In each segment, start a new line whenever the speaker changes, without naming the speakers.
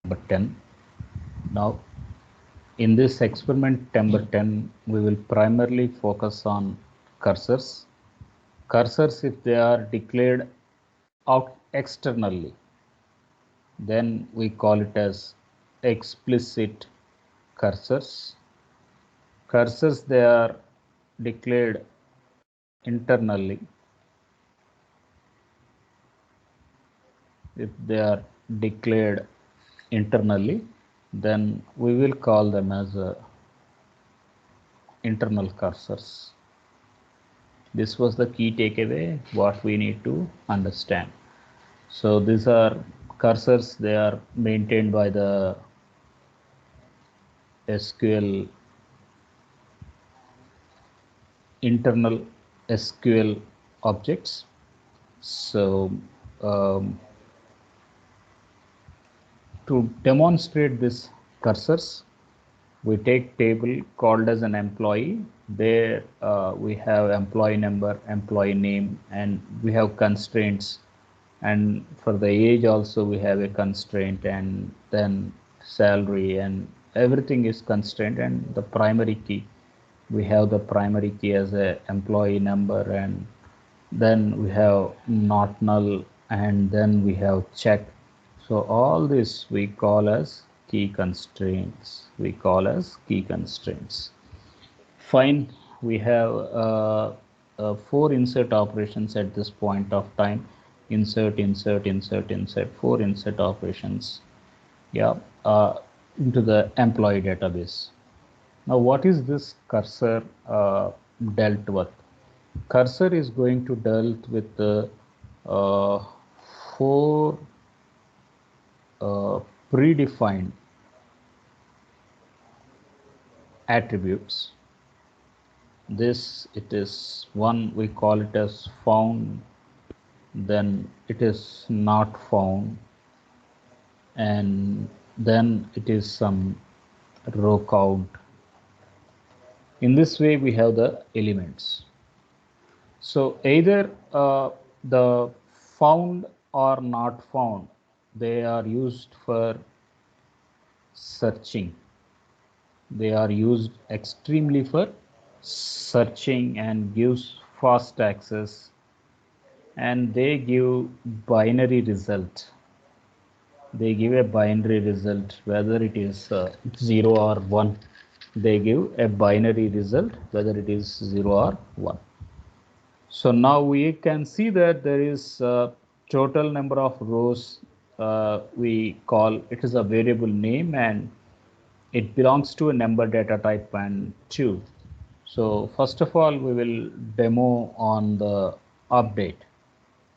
number 10. Now, in this experiment number 10, we will primarily focus on cursors. Cursors, if they are declared out externally, then we call it as explicit cursors. Cursors, they are declared internally. If they are declared internally, then we will call them as internal cursors. This was the key takeaway, what we need to understand. So these are cursors, they are maintained by the SQL, internal SQL objects. So to demonstrate this cursors, we take table called as an employee. There we have employee number, employee name, and we have constraints. And for the age also we have a constraint, and then salary, and everything is constraint. And the primary key, we have the primary key as a employee number, and then we have not null, and then we have check. So all this we call as key constraints. We call as key constraints. Fine, we have 4 insert operations at this point of time. Insert, insert, insert, insert, 4 insert operations, yeah, into the employee database. Now, what is this cursor dealt with? Cursor is going to deal with the 4 predefined attributes. This, it is one, we call it as found, then it is not found, and then it is some row count. In this way we have the elements. So either the found or not found, they are used for searching. They are used extremely for searching and gives fast access, and they give binary result. They give a binary result, whether it is 0 or 1. They give a binary result, whether it is 0 or 1. So now we can see that there is a total number of rows. We call it is a variable name, and it belongs to a number data type and 2. So first of all, we will demo on the update.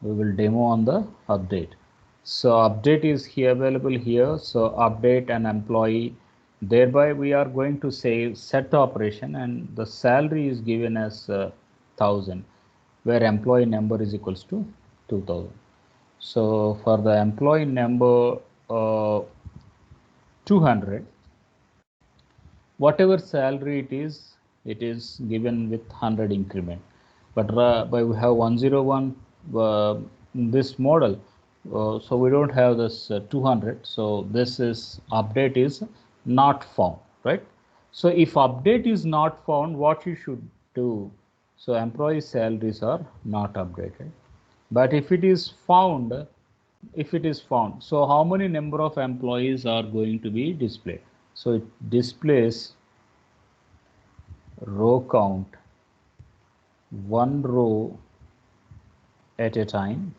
We will demo on the update. So update is here available here. So update an employee. Thereby we are going to say set operation, and the salary is given as 1000, where employee number is equals to 2000. So for the employee number 200, whatever salary it is given with 100 increment. But by we have 101 this model, so we don't have this 200. So this is update is not found, right? So if update is not found, what you should do? So employee salaries are not updated. But if it is found, so how many number of employees are going to be displayed? So it displays row count, one row at a time,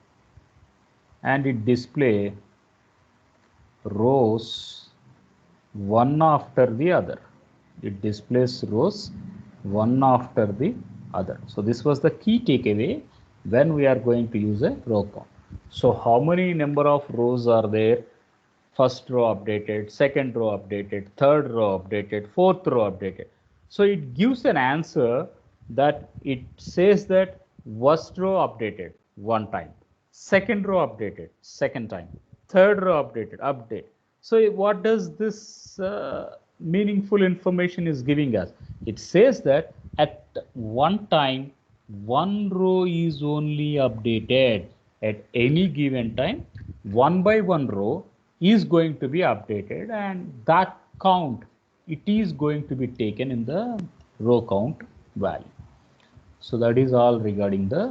and it display rows one after the other. It displays rows one after the other. So this was the key takeaway when we are going to use a row count. So how many number of rows are there? First row updated, second row updated, third row updated, fourth row updated. So it gives an answer that it says that first row updated one time, second row updated second time, third row updated update. So what does this meaningful information is giving us? It says that at one time one row is only updated at any given time. One by one row is going to be updated, and that count, it is going to be taken in the row count value. So that is all regarding the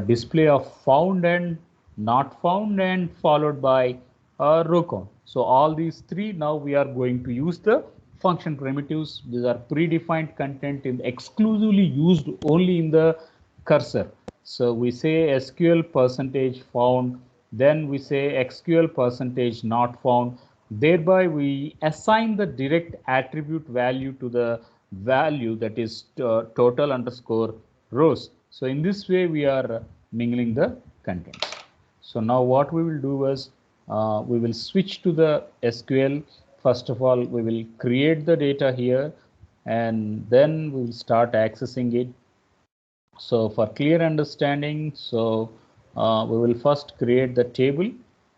display of found and not found, and followed by row count. So all these three, now we are going to use the function primitives. These are predefined content in exclusively used only in the cursor. So we say SQL percentage found, then we say SQL percentage not found. Thereby we assign the direct attribute value to the value, that is total underscore rows. So in this way we are mingling the contents. So now what we will do is we will switch to the SQL. First of all, we will create the data here, and then we will start accessing it. So for clear understanding, so we will first create the table.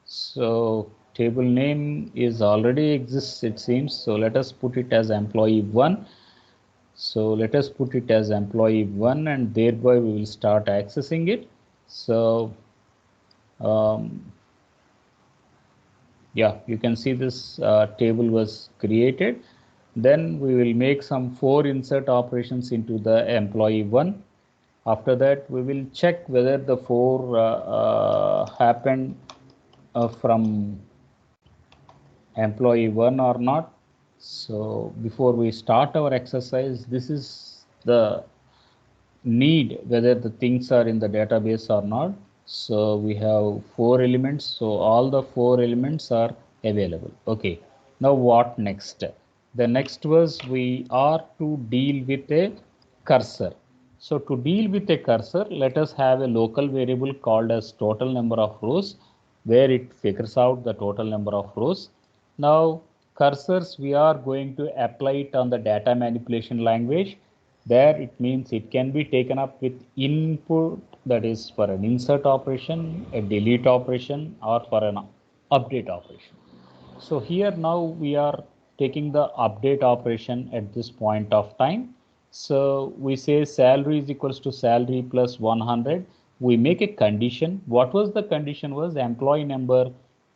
So table name is already exists, it seems. So let us put it as employee 1. So let us put it as employee 1, and thereby we will start accessing it. So yeah, you can see this table was created. Then we will make some 4 insert operations into the employee 1. After that, we will check whether the 4 happened from employee 1 or not. So before we start our exercise, this is the need, whether the things are in the database or not. So we have 4 elements. So all the 4 elements are available. Okay. Now what next? The next was we are to deal with a cursor. So to deal with a cursor, let us have a local variable called as total number of rows, where it figures out the total number of rows. Now cursors, we are going to apply it on the data manipulation language. There it means it can be taken up with input, that is for an insert operation, a delete operation, or for an update operation. So here now we are taking the update operation at this point of time. So we say salary is equals to salary plus 100. We make a condition. What was the condition? Was employee number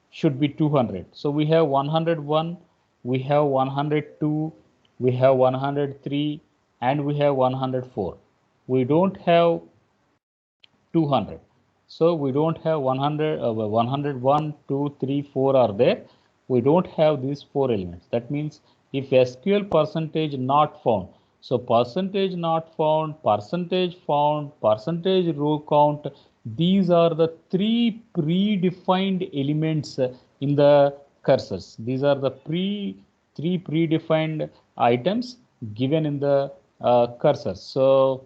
should be 200. So we have 101, we have 102, we have 103, and we have 104. We don't have 200. So we don't have 100, 101, 2, 3, 4 are there. We don't have these 4 elements. That means if SQL percentage not found, so percentage not found, percentage found, percentage row count, these are the 3 predefined elements in the cursors. These are the 3 predefined items given in the cursor. So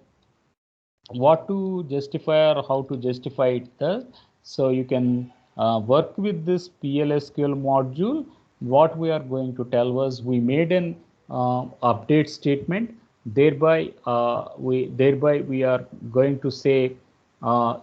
what to justify or how to justify it. So you can work with this PLSQL module. What we are going to tell was we made an update statement. Thereby we are going to say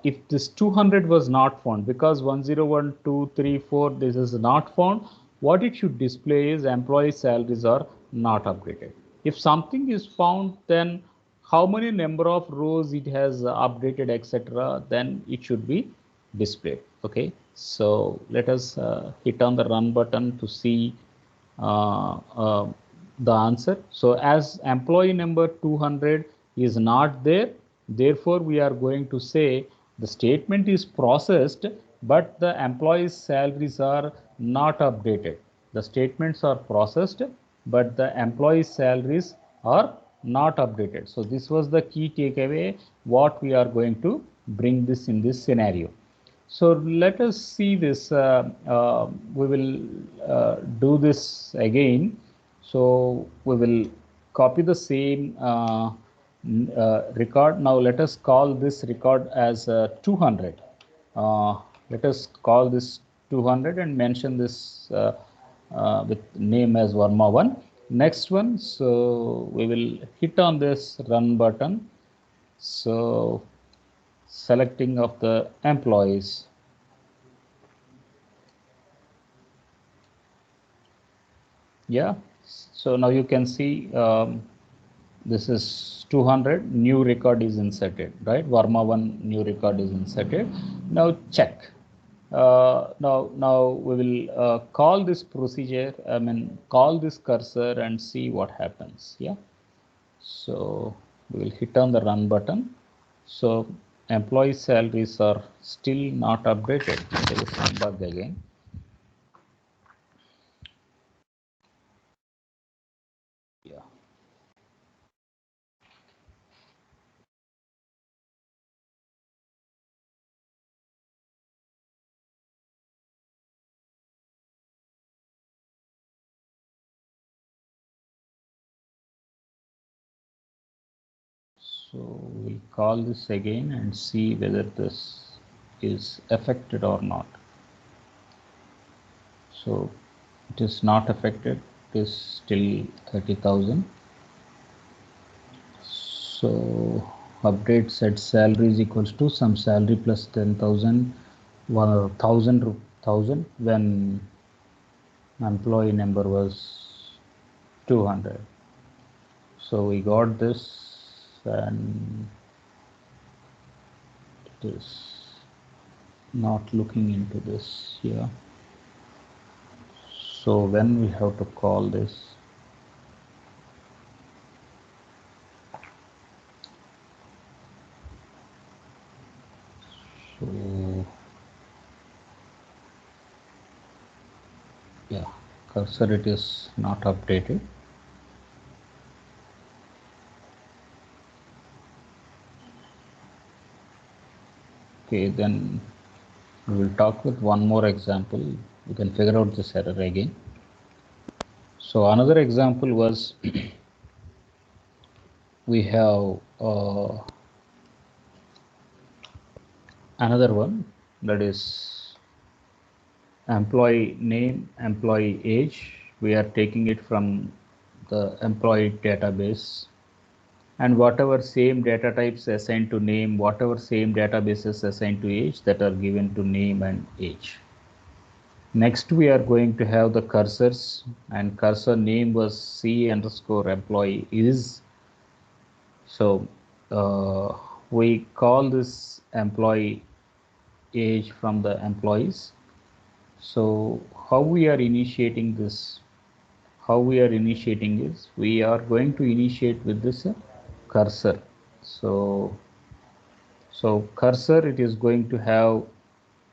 if this 200 was not found, because 101, 2, 3, 4, this is not found, what it should display is employee salaries are not updated. If something is found, then how many number of rows it has updated, etc., then it should be displayed. Okay, so let us hit on the run button to see the answer. So as employee number 200 is not there, therefore we are going to say the statement is processed, but the employees salaries are not updated. The statements are processed, but the employee salaries are not updated. So this was the key takeaway, what we are going to bring this in this scenario. So let us see this. We will do this again. So we will copy the same record. Now let us call this record as 200. Let us call this 200 and mention this with name as Varma1. Next one, so we will hit on this run button. So selecting of the employees. Yeah, so now you can see this is 200, new record is inserted, right? Varma1 new record is inserted. Now check. Now we will call this procedure, call this cursor and see what happens. Yeah. So we will hit on the run button. So employee salaries are still not updated. There is some bug again. Yeah. So we'll call this again and see whether this is affected or not. So it is not affected. It is still 30,000. So update set salary is equals to some salary plus 10,000, 1,000 when employee number was 200. So we got this, and it is not looking into this here. So when we have to call this, so yeah, cursor it is not updated. Okay, then we will talk with one more example. You can figure out this error again. So another example was we have another one, that is employee name, employee age. We are taking it from the employee database, and whatever same data types assigned to name, whatever same databases assigned to age, that are given to name and age. Next we are going to have the cursors, and cursor name was C underscore employee is. So we call this employee age from the employees. So how we are initiating this? How we are initiating is we are going to initiate with this cursor. So cursor, it is going to have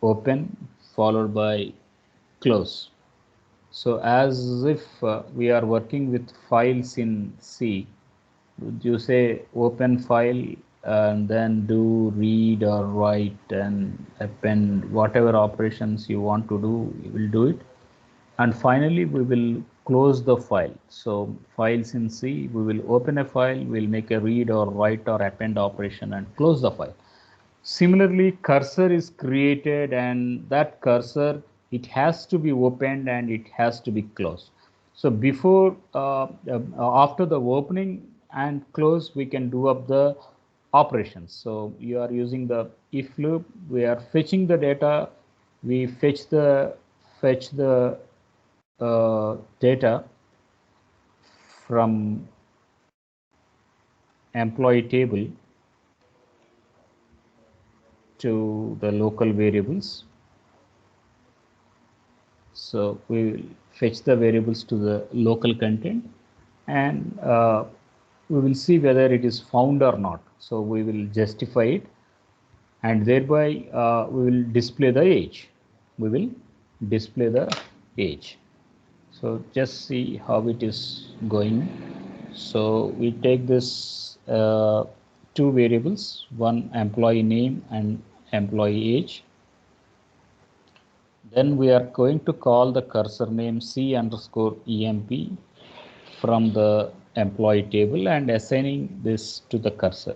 open followed by close. So as if we are working with files in C, would you say open file and then do read or write and append whatever operations you want to do, you will do it. And finally we will close the file. So files in C, we will open a file, we'll make a read or write or append operation and close the file. Similarly, cursor is created, and that cursor, it has to be opened and it has to be closed. So before after the opening and close, we can do up the operations. So you are using the if loop, we are fetching the data, we fetch the data from employee table to the local variables. So we will fetch the variables to the local content, and we will see whether it is found or not. So we will justify it, and thereby we will display the age. We will display the age. So just see how it is going. So we take this two variables, one employee name and employee age. Then we are going to call the cursor name C underscore EMP from the employee table and assigning this to the cursor,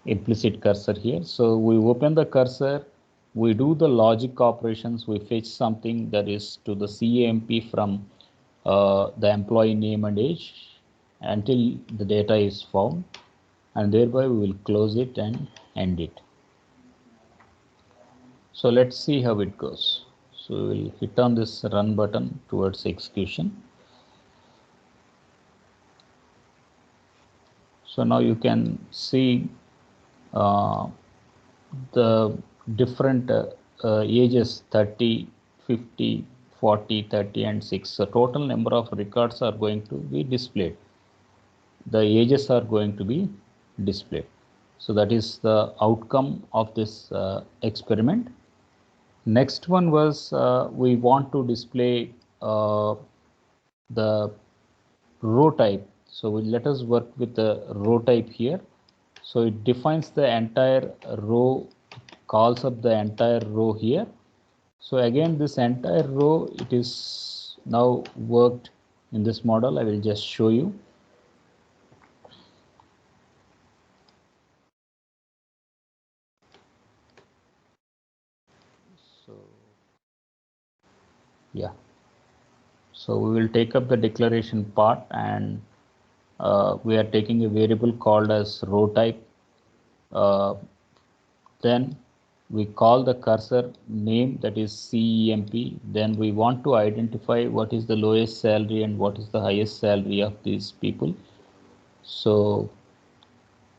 implicit cursor here. So we open the cursor, we do the logic operations, we fetch something that is to the CAMP from the employee name and age until the data is found, and thereby we will close it and end it. So let's see how it goes. So we'll hit on this run button towards execution. So now you can see the different ages 30, 50, 40, 30 and 6. So total number of records are going to be displayed. The ages are going to be displayed. So that is the outcome of this experiment. Next one was we want to display the row type. So let us work with the row type here. So it defines the entire row, calls up the entire row here. So again, this entire row, it is now worked in this model. I will just show you. So yeah, so we will take up the declaration part, and we are taking a variable called as row type. Then we call the cursor name, that is CEMP. Then we want to identify what is the lowest salary and what is the highest salary of these people. So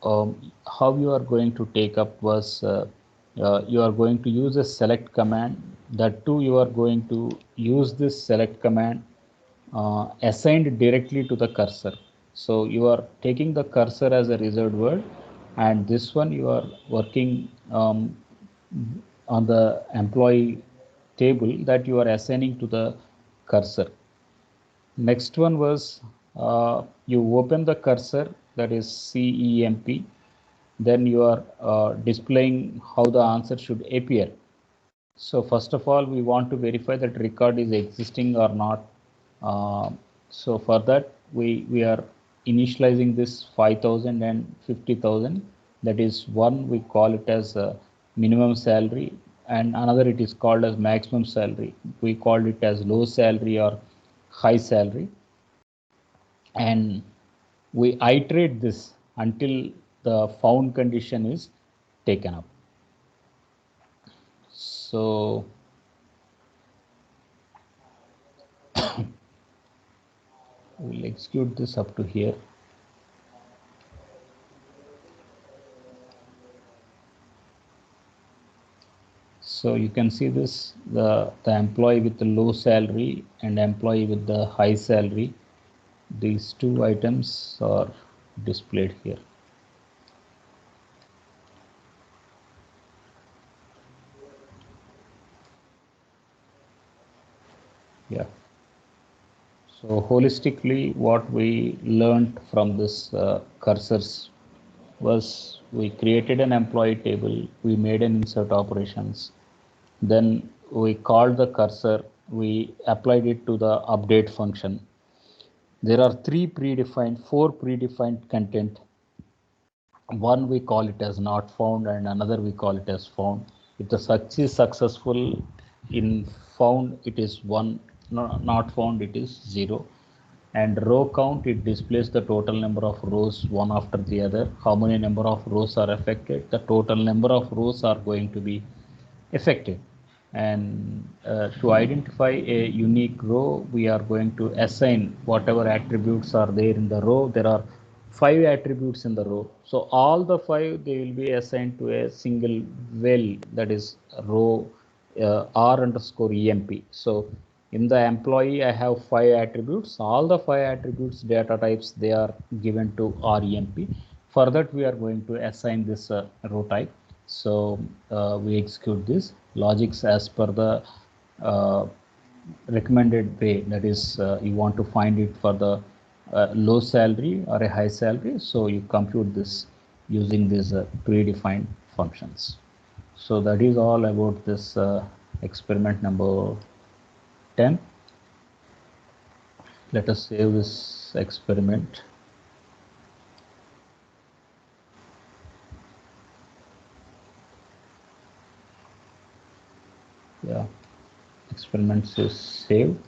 how you are going to take up was you are going to use a select command. That too, you are going to use this select command assigned directly to the cursor. So you are taking the cursor as a reserved word, and this one you are working on the employee table that you are assigning to the cursor. Next one was you open the cursor, that is CEMP. Then you are displaying how the answer should appear. So first of all, we want to verify that record is existing or not. So for that, we are initializing this 5,000 and 50,000. That is one, we call it as a minimum salary, and another it is called as maximum salary. We called it as low salary or high salary. And we iterate this until the found condition is taken up. So we'll execute this up to here. So you can see this, the employee with the low salary and employee with the high salary, these two items are displayed here. Yeah. So holistically, what we learned from this cursors was we created an employee table, we made an insert operations, then we called the cursor, we applied it to the update function. There are four predefined content. One we call it as not found, and another we call it as found. If the search is successful in found, it is 1, not found, it is 0. And row count, it displays the total number of rows one after the other. How many number of rows are affected? The total number of rows are going to be affected. And to identify a unique row, we are going to assign whatever attributes are there in the row. There are 5 attributes in the row. So all the 5, they will be assigned to a single well, that is row R underscore EMP. So in the employee, I have 5 attributes. All the 5 attributes data types, they are given to REMP. For that, we are going to assign this row type. So we execute this logics as per the recommended way. That is, you want to find it for the low salary or a high salary. So you compute this using these predefined functions. So that is all about this experiment number 10. Let us save this experiment. Yeah, experiments is saved.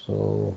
So